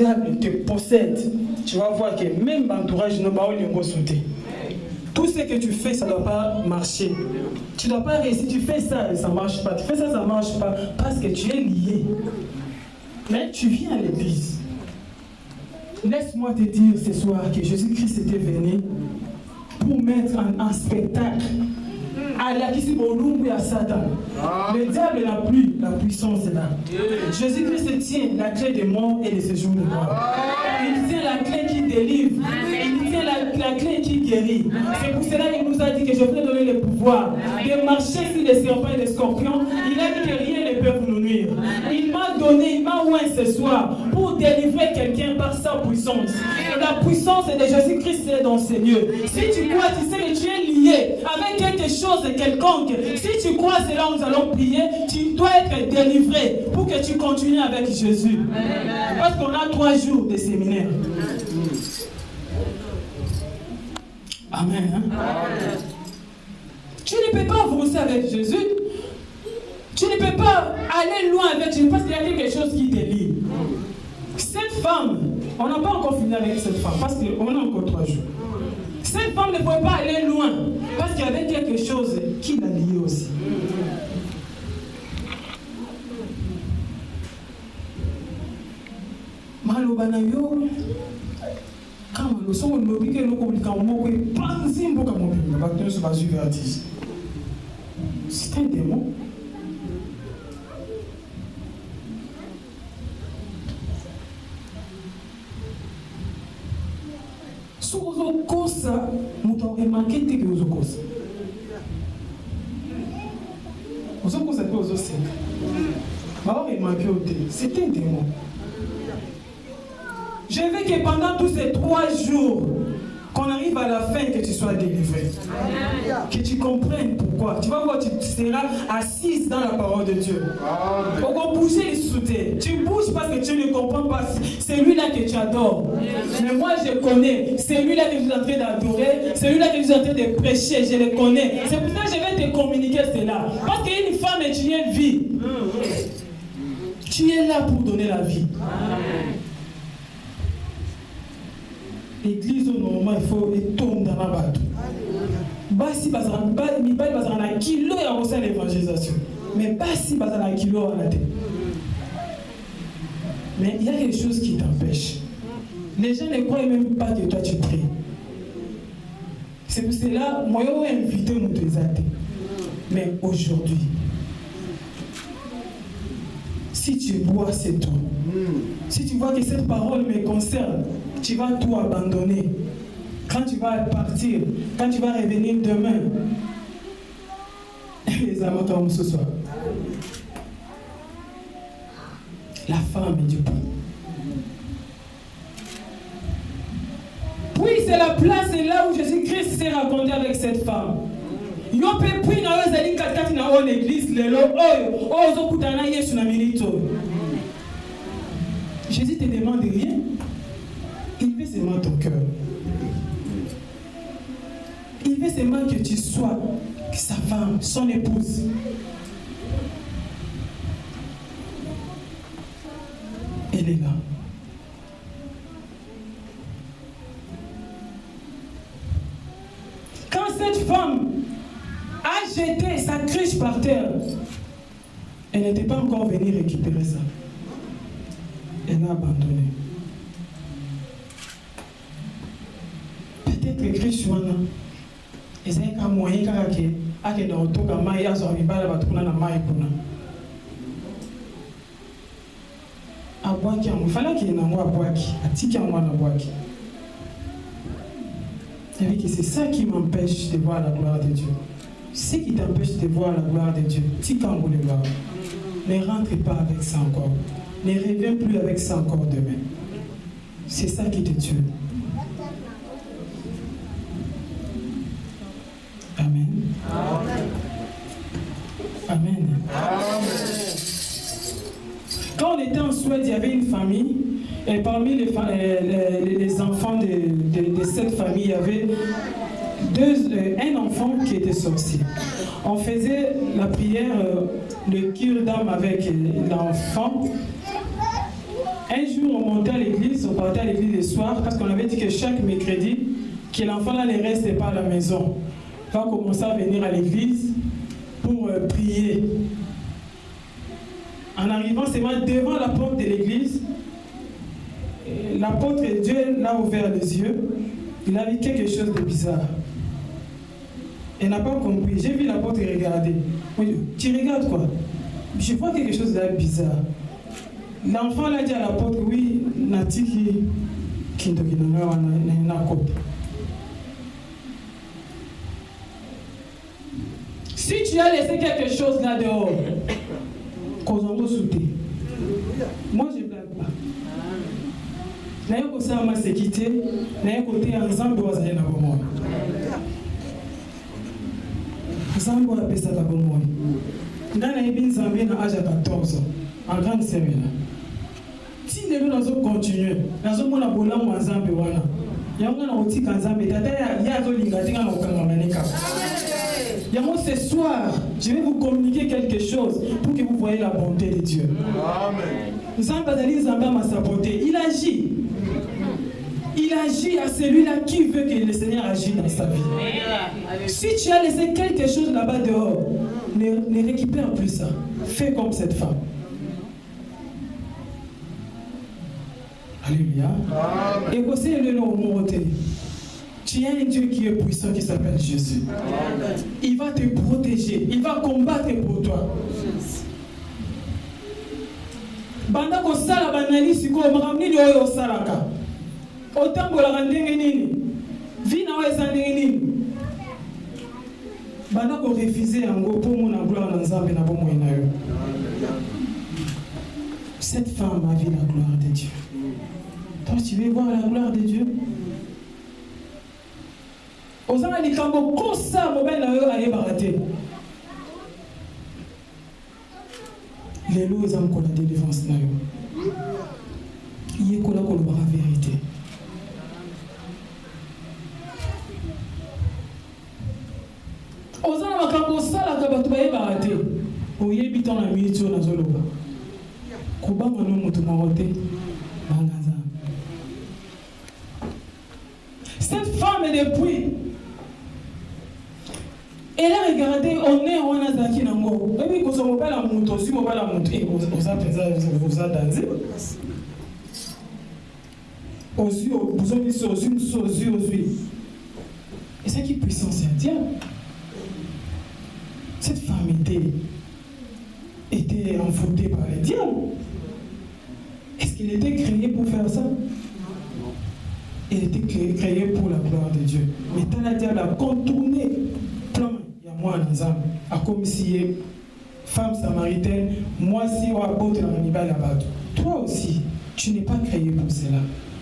diable te possède, tu vas voir que même l'entourage ne va pas sauter. Tout ce que tu fais, ça ne doit pas marcher. Tu ne dois pas réussir. Tu fais ça, ça ne marche pas. Tu fais ça, ça ne marche pas. Parce que tu es lié. Mais tu viens à l'église. Laisse-moi te dire ce soir que Jésus-Christ était venu pour mettre en spectacle à la Kisibolumu et à Satan. Le diable n'a plus la puissance là. Jésus-Christ tient la clé des morts et des séjours de mort. Il tient la clé qui délivre. Il tient la clé qui guérit. C'est pour cela qu'il nous a dit que je vais donner le pouvoir de marcher sur les serpents et les scorpions. Il a dit que rien ne peut vous nuire. Il m'a donné, il m'a oint ce soir pour délivrer quelqu'un par sa puissance. Et la puissance de Jésus-Christ est dans ces lieux. Si tu crois, tu sais que tu es lié avec quelque chose de quelconque. Si tu crois, c'est là où nous allons prier. Tu dois être délivré pour que tu continues avec Jésus. Parce qu'on a 3 jours de séminaire. Amen. Hein? Amen. Tu ne peux pas avancer avec Jésus. Tu ne peux pas aller loin avec Jésus parce qu'il y a quelque chose qui te lie. Cette femme, on n'a pas encore fini avec cette femme parce qu'on a encore 3 jours. Cette femme ne pouvait pas aller loin parce qu'il y avait quelque chose qui l'a liée aussi. Malobanayo, quand nous sommes obligés de c'est un démon. C'est un démon. Je veux que pendant tous ces 3 jours, qu'on arrive à la fin, que tu sois délivré. Que tu comprennes pourquoi. Tu vas voir, tu seras assise dans la parole de Dieu. On va bouger les soutiens. Tu bouges parce que tu ne comprends pas. C'est lui-là que tu adores. Mais moi, je connais. C'est lui-là que tu es en train d'adorer. C'est lui-là que tu es en train de prêcher. Je le connais. C'est pour ça que je vais te communiquer cela. Parce qu'il y a une femme et tu es une vie. Tu es là pour donner la vie. L'église, normalement, il faut étendre dans la bateau. Basi bazana kilo ya kosa l'évangélisation. Mais basi bazana kilo à la tête. Mais il y a quelque chose qui t'empêche. Les gens ne croient même pas que toi tu pries. C'est pour cela, moi j'ai invité nous tous. Mais aujourd'hui, si tu bois, c'est tout. Si tu vois que cette parole me concerne, tu vas tout abandonner. Quand tu vas partir, quand tu vas revenir demain, les amants comme ce soir. La femme du pain. Puis c'est la place, c'est là où Jésus-Christ s'est raconté avec cette femme. Yo pe puis na ozali katikati na o l'église lelo oyo ozo kutana Yesu na milito. Jésus te demande rien. Il veut seulement ton cœur. Il veut seulement que tu sois sa femme, son épouse. Elle est là. Quand cette femme a jeté sa cruche par terre, elle n'était pas encore venue récupérer ça. Elle a abandonné. Peut-être que cruche wana ezali ka moyen kaka ke akenda otoka mai azwa mibala bato kuna na mai kuna. Abwaki yango falaki nango abwaki atiki yango na abwaki. C'est ça qui m'empêche de voir la gloire de Dieu. Ce qui t'empêche de voir la gloire de Dieu, tikango le gloire. Ne rentre pas avec ça encore. Ne reviens plus avec ça encore demain. C'est ça qui te tue. Amen. Amen. Amen. Quand on était en Suède, il y avait une famille. Et parmi les enfants de cette famille, il y avait un enfant qui était sorcier. On faisait la prière, le cure d'âme avec l'enfant. Un jour, on montait à l'église, on partait à l'église le soir, parce qu'on avait dit que chaque mercredi, que l'enfant là ne reste pas à la maison. Il va commencer à venir à l'église pour prier. En arrivant seulement devant la porte de l'église, l'apôtre Dieu l'a ouvert les yeux. Il a vu quelque chose de bizarre. Il n'a pas compris. J'ai vu l'apôtre regarder. Tu regardes quoi? Je vois quelque chose de bizarre. L'enfant l'a dit à l'apôtre, oui, Natiki, si tu as laissé quelque chose là dehors, moi je ne blague pas. Nayo kosa ma sécurité, nayo côté ensemble wazali na bomoy. Ensemble on appelle ça la bomoy. Ndana ibin zambi na âge 14 en grande semaine. Si les gens continuent, nous avons un boulot en Zambie. Il y a un outil en Zambie. Il y a un outil ce soir, je vais vous communiquer quelque chose pour que vous voyez la bonté de Dieu. Il agit. Il agit à celui-là qui veut que le Seigneur agisse dans sa vie. Si tu as laissé quelque chose là-bas dehors, ne récupère plus ça. Fais comme cette femme. Alléluia. Et voici le nom au tu as un Dieu qui est puissant qui s'appelle Jésus. Il va te protéger. Il va combattre pour toi. Banda ko sala banali siko makamni oyo salaka. Otambola ndenge nini? Vina wa ndenge nini? Banda ko refuser yango pour mon gloire na Nzambe na bomo na yo. Cette femme a vu la gloire de Dieu. Toi, tu veux voir la gloire de Dieu? Osana likambo kosa mobile na yo aye barate. Lelo ezam ko la délivrance na yo. Iye ko la vérité. Osana makambo sala ka batu baye barate. Oye biton na mito na zoloba. Kubanga no mutu marote. Bangaza. Cette femme depuis, elle a regardé, on est en Azaki Nango. Et puis, quand on va la montre, si on va la montrer, vous avez dansé. Aux yeux, vous avez dit aux yeux. Et c'est qui puissance, c'est un diable. Cette femme était envoûtée par le diable. Est-ce qu'elle était créée pour faire ça? Elle était créée pour la gloire de Dieu. Mais tant la diable a contourné plein. Il y a moi en exemple, à comme si femme samaritaine, moi si on a beau te la là-bas. Toi aussi, tu n'es pas créé pour cela.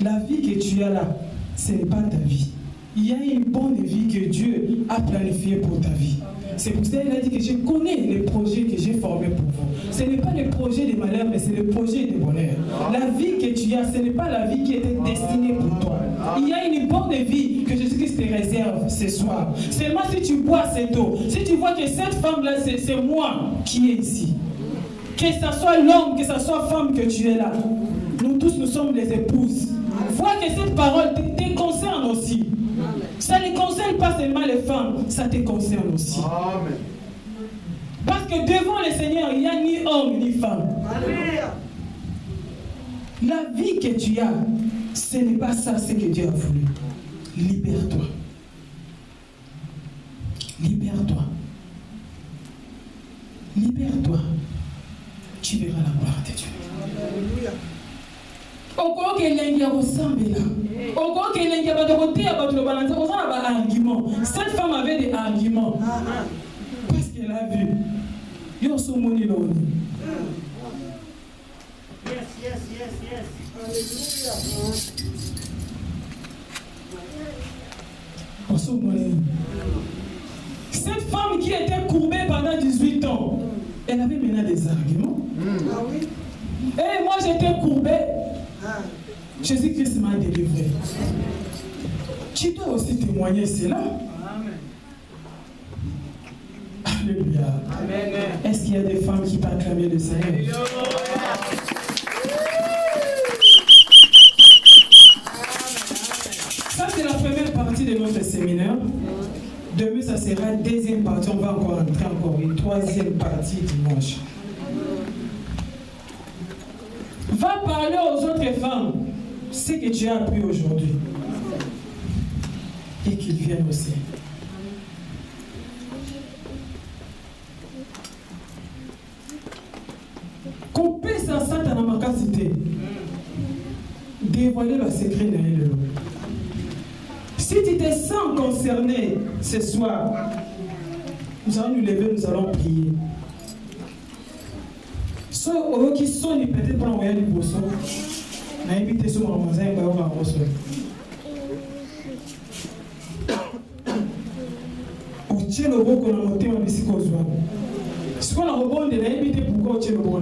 La vie que tu as là, ce n'est pas ta vie. Il y a une bonne vie que Dieu a planifiée pour ta vie. C'est pour ça qu'il a dit que je connais les projets que j'ai formés pour vous. Ce n'est pas le projet de malheur, mais c'est le projet de bonheur. La vie que tu as, ce n'est pas la vie qui était destinée pour toi. Il y a une bonne vie que Jésus-Christ te réserve ce soir. Seulement si tu bois cette eau, si tu vois que cette femme-là, c'est moi qui est ici. Que ce soit l'homme, que ce soit femme que tu es là. Nous tous, nous sommes les épouses. Vois que cette parole te concerne aussi. Ça ne concerne pas seulement les femmes, ça te concerne aussi. Amen. Parce que devant le Seigneur, il n'y a ni homme ni femme. Alléluia. La vie que tu as, ce n'est pas ça ce que Dieu a voulu. Libère-toi. Libère-toi. Libère-toi. Tu verras la gloire de Dieu. Alléluia. Encore que l'Indien ressemble là. Encore que l'Indien va de côté à votre balance. On a un argument. Cette femme avait des arguments. Parce qu'elle a vu. Yo so moni lo. Yes. Alléluia. Cette femme qui était courbée pendant 18 ans, elle avait maintenant des arguments. Ah oui. Et moi j'étais courbée. Jésus-Christ m'a délivré. Tu dois aussi témoigner cela. Alléluia. Est-ce qu'il y a des femmes qui peuvent acclamer le Seigneur? Demain, ça sera la deuxième partie. On va encore entrer encore une troisième partie dimanche. Va parler aux autres femmes ce que tu as appris aujourd'hui. Et qu'ils viennent aussi. Qu'on puisse à Satan dans ma capacité. Dévoiler le secret de l'eau. Si tu te sens concerné ce soir, nous allons nous lever, nous allons prier. Ceux qui sont peut-être pour envoyer du poisson, n'a évité sur mon magasin, il va y avoir un poisson. Au tien le beau qu'on a monté en bicycle. Ce qu'on a rebondé, n'a évité pourquoi au tien le beau.